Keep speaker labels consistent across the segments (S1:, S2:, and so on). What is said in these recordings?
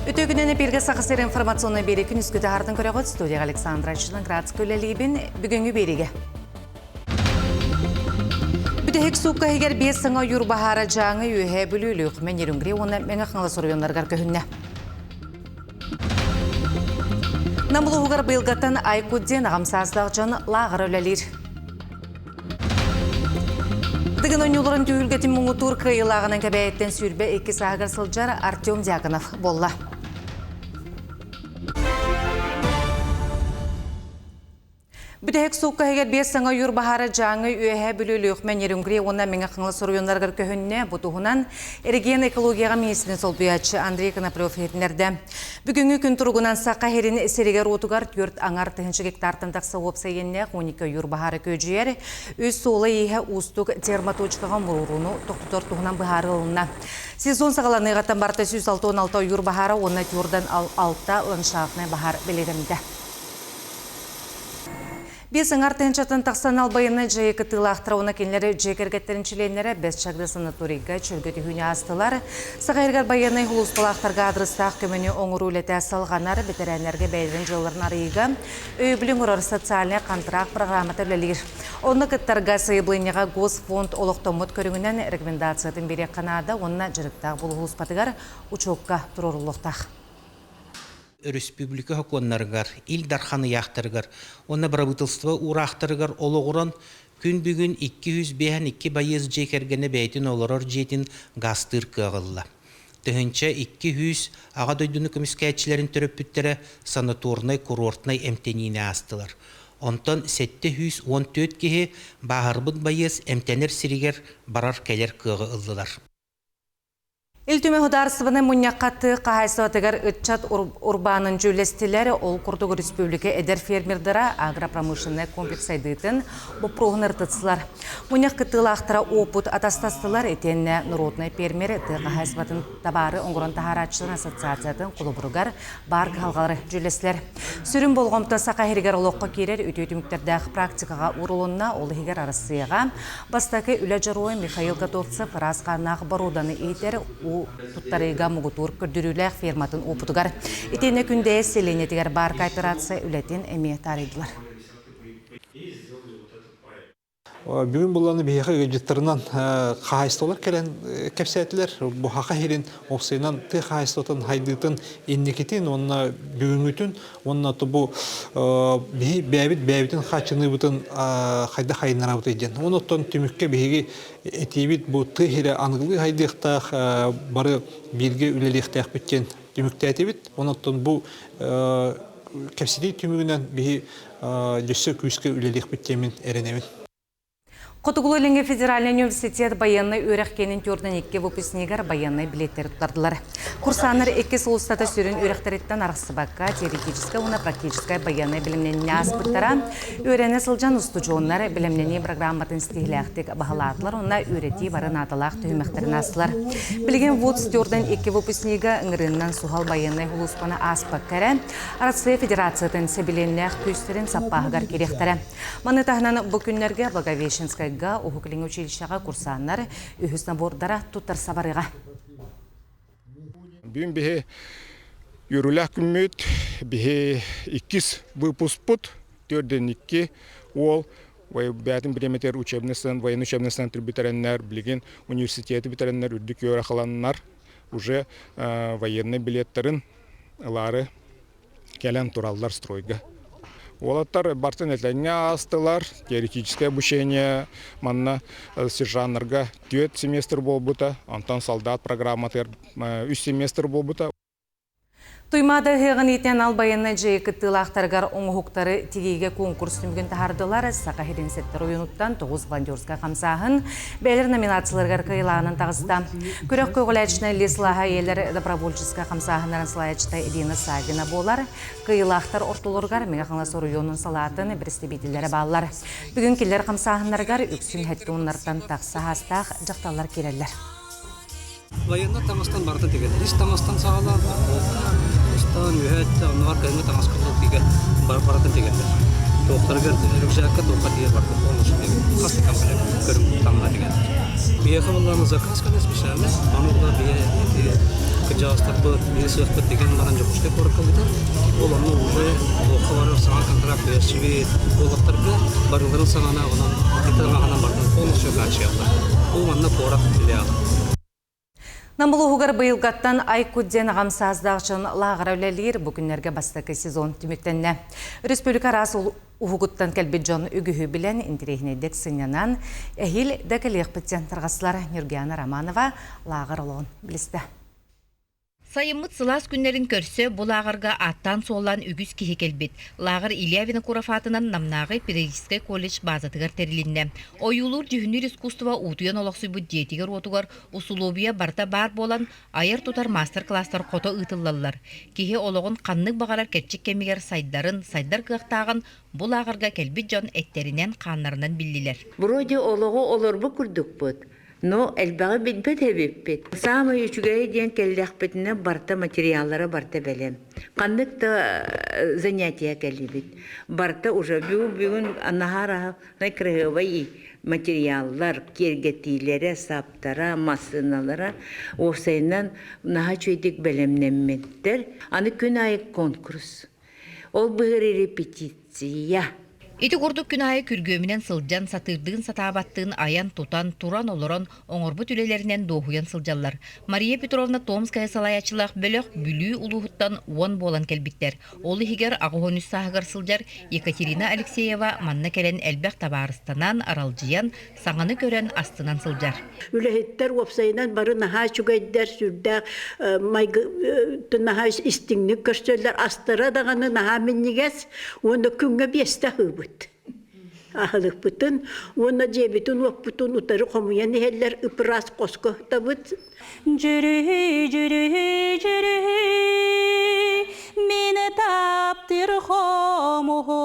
S1: Үтөгүнөн бирге сақысыр информационный бери күн үскүті артын көріғыт студия Александра Чиланградск өлелейбін бүгінгі береге. Бүтехек суққа егер 5 сыңа юр бахара жаңы үйе бүлілік мен ерінгіре оны мен ақыңлы сұрыйонларғар көхінне. Намылуғығар бұйылғаттан айкудден ағамсаздақ жан лағыр өлелер. Дығын ойнуларын түйілгетін мұңы турқы илағының кәбәйеттен сүрбе 2 сағығыр сылжар Артем Дьяконов болла. Бүтәк суққа егер 5 саңа юр бахара жаңы үйе бүлілік мен ерінгіре оны мен ақыңлы сұрыйонларғар көхінне бұтуғынан Эрген экологияға министрін сол бұячы Андрей Коноплев етінерді. Бүгінгі күн тұрғынан саққа херін серегер отуғар 4 аңар тұхыншы гектартын тақсы опса енне 12 юр бахара көжер өз солы ехе ұстық термоточкаға мұруруну тоқтытор тұғынан бұхары ұлына. Сезон сағаланы ғаттан барты 116 юр бахара оны түрдан алта ландшафтный бахар беледімді. Бесің артыншатын тақсан албайыны жайықы тылақтырауына кенлері жекергеттеріншіленері бәс шағды санаторийға чөлгеті хүне астылар. Сағайырғар байыны ғылыспалақтарға адрыстақ көмені оңыр өлеті асалғанар бетерәнерге бәйден жылларын арыйға өйбілің ұрар социаліне қантырақ программаты өлелер. Оны күттарға сайыблыйныға Госфонд олықтомыт көріңінен рекомендациятын бере қанада онына жырықтақ бұл ғылыспатығар учокқа тұрорулықтақ.
S2: Республика хоконнаргар, ил дарханы яқтыргар, оны правительство урақтыргар олығырын күн бүгін 202 байыз жекергені бәйтін олырыр жетін гастыр кығылла. Түхінші 200 аға дойдыны көміскәтчілерін түріп бүттері санаторнай, курортнай әмтеніне астылар. Онтан 714 кеге бағарбыд байыз әмтенер сиригер барар кәлер кығы ылдылар.
S1: Илтүме хударсыбыны мұньяққаты қағайсуатығар үтчат урбанын жүлестілері ол Құрдығы Республика әдер фермердара агропромышленный комплекс айдытын бұпруғын ұртыцылар. Мұньяққы тылақтыра опыт атастастылар етенне нұротный фермері қағайсуатын табары оңғырын тахарачылын ассоциациятын құлыбырғар бар қалғалары жүлестілер. Сүрін болғымты сақайыргар олыққа керер үтетіміктердегі практикаға ұрылынна ол егер арысыяға бастақы үлі жаруы Михаил Готовцев расқанақ баруданы етер туттарыга мугутур көрдүрүләк ферматын опутугар. Итене күнде селенетигер бар кооперация үлетин эме тарыдылар.
S3: Бүгін бұланы бейхі өжеттірінен қағайстолар кәлін кәпсәтілер. Бұл хақа херін оқсайынан ты қағайстотын хайдытын еннекетін, онына бүгінгітін, онына бұл бәйбіт қачыны бұтын қайда қайынара бұты еден. Оныттан түмікке бейгі әтейбіт бұл ты хері аңғылы хайдықтақ бары белге үлелектәк біткен түмікті әтейбіт. Оныттан бұл кәпсәтей түмігінен бейгі жүсі күйіске үлелек біткенмен әрінемін.
S1: Құтығылы Федеральный университет баянны өрәқкенін түрдің 2 выпускнигар баянны билеттері тұтардылар. Курсаныр 2 сұлыстаты сүрін өрәқтереттен арқсыбаққа теоретическая, оны практическая баянны білімнені аспыттара, өрәне сылжан ұстыжуынлар білімнені программатын стихіләқтік бағалатылар, оны өрети барын аталақ түймәқтерін асылар. Білген вуд түрдің 2 выпускнига ыңырыннан суғал баянны ғылыспаны аспаққары, Арасы Федерациятын сәбіленләқ көстерін саппағығар керектері. Маны тағынан бұл күнлерге Благовещенская Ухуклин училищаға курсаннар үхіс набордара туттар сабарыға.
S4: Бүгін бігі үріләк күммет, бігі 2 выпуспут, 4-2 ол бәтін біреметер воен учебныстан түр бітәрәннәр, білген университеті бітәрәннәр, үрдік өр ақыланнар, уже военный билеттерін лары кәлән туралдар стройға. Олаттар бартын әтләңе астылар, теоретическое обучение, манна сержанларға 4 семестр бол бұта, антон солдат программатыр 3 семестр бол бұта.
S1: Туймады ғығын етен албайынны жайықы тылақтарғар оңғықтары тегейге конкурс түмген тахардылар. Сақа херен сеттер ойынуттан 9 волонтерска қамсағын бәлір номинацияларғар қайлағының тағызда. Көрек көғіләчіні Леслаға елер добровольческа қамсағынарын слайчыта Ирина Сагина болар. Қайлақтар ортылырғар меғақыңла сорuyonun салатын бірістебетілері балылар. Бүгін келер қамсағынарғар үксін әтті онлардан тақса хастақ жақталар керелер.
S5: Военна тамастан барты деген. Иш тамастан сағала, остан үйәтті, онығар кәдімі тамас қылып деген баратын дегендер. Тоқтарғар рюкзакка тоққа дейір барды. Оның үшін деген. Қасты компания көрім тамына деген. Бияқы болғаны заказ қанес бішәміз. Анығда бия кыжастар бы, месяц бы деген баран жокушка коркалыда. Ол аны уже оқывары саңа контракт бершиби олаттарга барыларын саңана онан кытырмагана бардын полностью качыялар. Ол манна порак филиал.
S1: Намылуғығыр бұйылғаттан ай күдден ғамсаздағышын лағыр әулелер бүгінлерге бастықы сезон түміктенне. Республика рас ұғығыттан кәлбет жон үгіхі білен интерегінедек сынянан әйіл дәкілеқ біттен тұрғасылар Нюргияна Романова лағыр олығын білісті.
S6: Сайымыт сылас күннерін көрсі бұл ағырға аттан солан үгіз кихи келбет. Лағыр Ильявина курафатынан намнағы педагогический колледж базатығар терилинне. Ойулур жүхінір искусства утуян олақсы бұд детігер отуғар усулобия барта бар болан айыр тутар мастер-класстар қото ұтылалар. Кихи олығын қаннық бағарар кетчік кемігер сайдар қықтағын бұл ағырға келбет жон әттерінен қанларынан білділер.
S7: Вроде олығы оларбы күрдік бұд. Но әлбағы бітбет әбеппет. Самы үшігәй ден кәлдәқпетіне барта материаллары барта бәлем. Қандықта занятия кәлібет. Барта уже бүгін анахара крығывай материаллар, кергетилері, саптара, масыналары осайынан наға чөйдік бәлемнемметтер. Аны күн айық конкурс. Ол бұғыр репетиция.
S6: Ити курдук күнайы күргөмінен сылжан сатырдығын сатабаттығын аян тутан туран олорон оңорбу түлелерінен доғуян сылжалар. Мария Петровна Томская салаячылақ бөліқ бүлі улуғыттан уон болан келбиттер. Олы хигер ағуғын үссағығар сылжар Екатерина Алексеева манна келен әлбәқ табарыстанан аралжиян саңаны көрен астынан сылжар.
S8: Үләхеттер опсайынан бары наха чугайдар сүрдәк наха истиңнік көрсөлер астыра дағаны наха меннігес оны күнге бесті хыбыт. Ahılık bütün, ona cebitun vakputun utarı komuyan heller ıpras kosko tabıt.
S1: Jürü, meni taptır xomuhu.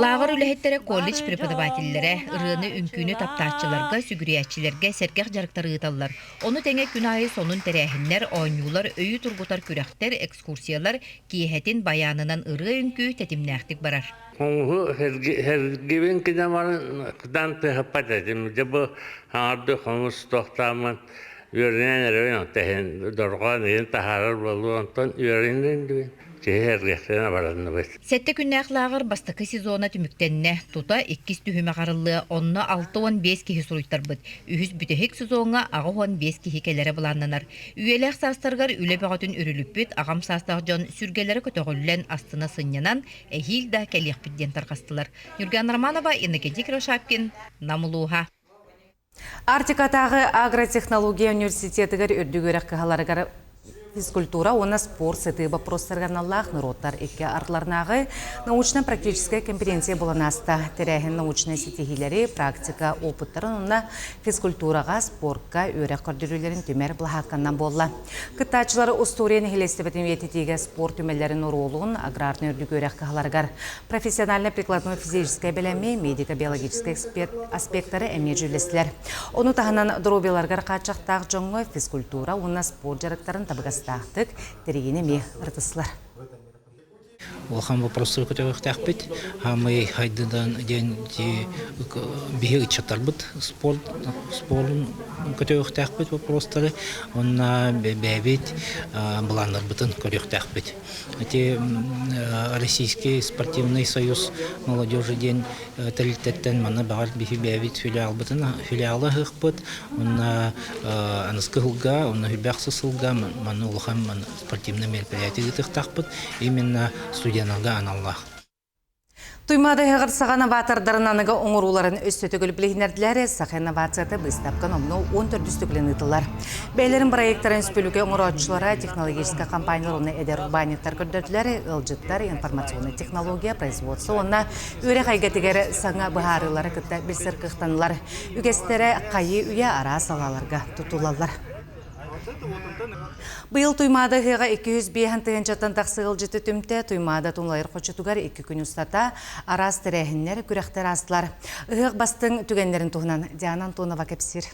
S6: Лағыр үләхеттері колледж преподавателлері, ұрыны үмкүні таптачыларға, сүгірiyatçilerге сәркәқ жарықтары ұталар. Оны тәңе күн айы сонун тәрәхінлер, ойнулар, өйі тұрғытар күрәқтер, экскурсиялар, кейхетін баянынан ұры үнкі тәтімнәқтік барар.
S9: Onu her gün kidamarın kıdantı hapat edim. Cebı hanardı komus tohtamın yörünen eröyen tehen dorgan yen taharar bulduğundan yörünen düğün. Her geçtiğine baranı bet.
S6: Сәтті күннәқ лағыр бастықы сезона түміктенне тута 2 түхіме қарылы онны 6-15 кехі сұруйттар бұд. Үйіз бүтехек сезонға ағы 15 кехі келері бұланнанар. Үйелек састарғар үлі бағытын үріліп бүт, ағам састақ жон сүргелері көтіғілен астына сынянан әйіл да кәлек бүдден тарқастылар. Нюргияна Романова, Иннокентий Крошапкин, Намылуға.
S1: Артикатағы агротехнология университетігер үрдігерек қағаларығар физкультура, она спорт, сеты вопросырға налақ народтар екі артларнағы научно-практическая конференция боланаста. Терәхін научный сетихилері, практика опыттарын онна физкультураға, спортқа өрек көрдірілерін төмер бұлхаққаннан болла. Кыттачылары усториян хелестебетін вететеге спорт төмелерін ролуын аграрны үрдік өрек қағаларғар. Профессионально-прикладной физическая бәләме, медико-биологическая аспекттары әме жүлесілер. Оны тағынан дробеларғар қачақтақ жоңғы физкультура, онна спорт жарықтарын табығас тақтық терегені ме ұртысылар.
S2: Олхан вопросы көтөк тәкпит. Хамы хайдыдан ден бие чатарбыт спортын көтөк тәкпит вопростары. Онна бәбит буланнар бытын көтөк тәкпит. Эти Российский спортивный союз молодежи ден тәлиттәттән мана бар бәбит филиал бытын филиалы хыкпыт. Онна анскылга, онна хибәксысылга мана улхан спортивный мероприятие тәкпит. Именно студентлерге аналлах.
S1: Туймады хығыр сағана батырдарынанығы оңыруларын өстөтігіл білігінерділері сақ инновацияты бұстапқан омны 14 үстігілін ұтылар. Бәйлерін проекттарын үспілуге оңыраучылары технологическа компаниялар оны әдер урбаниттар көрдірділері, ылжыттар, информационный технология, производство, онна өре қайгетігері саңа бұхарылары күтті білсір қықтанылар. Үгестері қайы үйе ара салаларға тұтулалар. Бұл туймады ғыға 205 тыгынчаттан тақсығыл жеті түмте туймады тұнлайыр қочетугар 2 күн ұстата арас тірәхінлер күрәқтер астылар. Ғық бастың түгенлерін туғынан Диана Антонова кәпсір.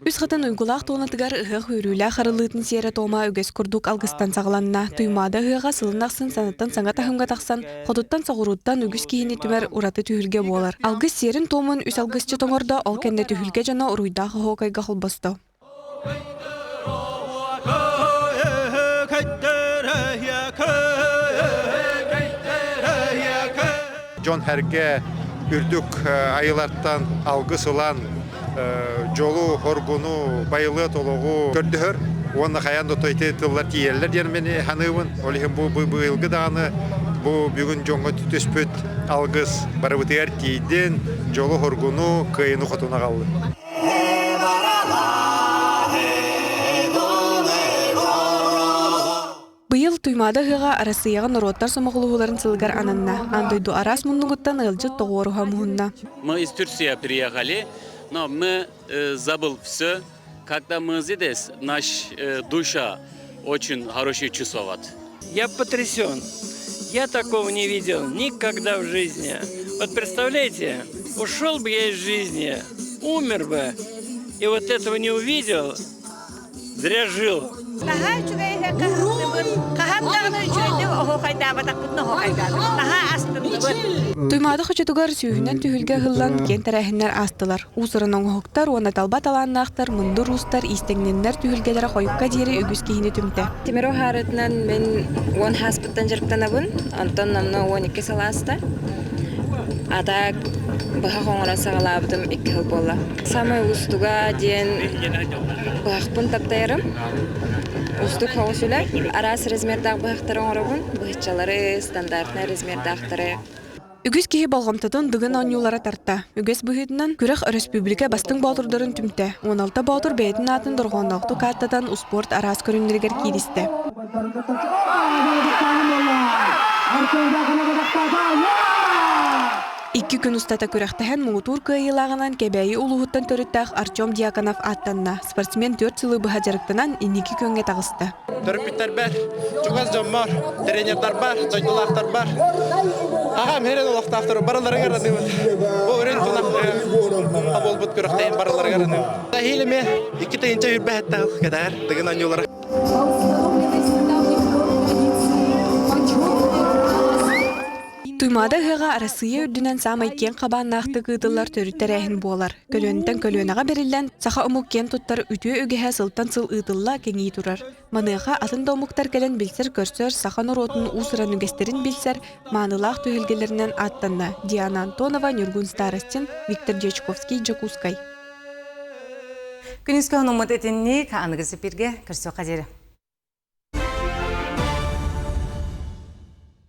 S10: Үз қытын ұйғылақ тоғынатығар ұғық үйрілі қарылытын сері тома үгес күрдік алғыстан сағыланына туймады ғыға сылынақсын санаттан саңа тахымға тақсан, қодыттан сағыруттан үгіз кейіне түмер ұраты түйілге болар. Алғыз серін томын үс алғызчы тоңырда ол кәнде түйілге жана ұруйдағы хоқайға қолбасты.
S11: жон herge үрдүк айыларттан алгыс ылан жолу хоргуну байылы толугу көрдүхөр. Оны хаян тойте тыллар тиерлер ден мени ханыбын. Олихим бу быйылгы даганы бу бүгүн жоңго түтөспөт алгыс барыбытыгар тийден жолу хоргуну кыйыны хотуна калды.
S10: Быйыл туймада хыга арасыяган ороттар сомоглууларын сылгар ананна. Андойду арас муннугуттан ылжыт тогоруха муунна.
S12: Мы из Турции приехали, но мы забыл все. Когда мы здесь, наша душа очень хороший чувствует.
S13: Я потрясен. Я такого не видел никогда в жизни. Вот представляете, ушел бы я из жизни, умер бы, и вот этого не увидел, зря жил.
S10: Туймада хочотугар сүйүнен түһүлгө хыллан кен тарахиннер астылар. Усырын оңоқтар, оны талба талааннақтар, мунду рустар, истеңненнер түһүлгелері қойыққа дейері үгіз кейіні түмті.
S14: Тимиро харытынан мен он хаспыттан жарықтанабын, антон намна 12 саласта. Ада баха қоңыра сағалабыдым 2 хыл болла. Самай устуга ден бахпын таптайырым. Устук хоғысулар. Арас размердақ бахтарын орабын. Бахчалары стандартный размердақтары.
S10: Үгіз кейі балғамтатын дығын анюлара тарта. Үгіз бұхетінен күрек республика бастың балтырдарын түмті. 16 балтыр бәйдің атын дұрғандақту каттадан успорт арас көріндіргер кейдісті. Икки күн устата күрәхтәһән муутур кыйылағынан кәбәйі улуғыттан төріттәқ Артем Дьяконов аттанна. Спортсмен 4 сылы бұға жарықтынан 2 көнге тағысты.
S15: Төріппіттер бәр, жүгаз жоммар, тренердар бар, тойдулақтар бар. Ағам херен олақтақтыры барылары ғаранымын. Бұл өрен тұнақ абол бұт күріқтейін барылары ғаранымын. Хейліме 2 тайынша үрбәттәғыл кәдәр, дығын анюлары.
S10: Туймада хыга арасыя үрдүнен самай кен кабааннаахты кыытылар төрүттәрәһин буолар. Көлөнтен көлөнага берилен саха умук кен туттар үтүө үгэһэ сылтан сыл ыытылла кеңии турар. Маныга атын домуктар келен билсер көрсөр сахан оротун усыран үгестерин билсер маанылаах төгөлгелеринен аттанна. Диана Антонова, Нюргун Старостин, Виктор Дьячковский, Джакускай.
S1: Күнүскө ханымат этинник аныгысы бирге көрсө кадери.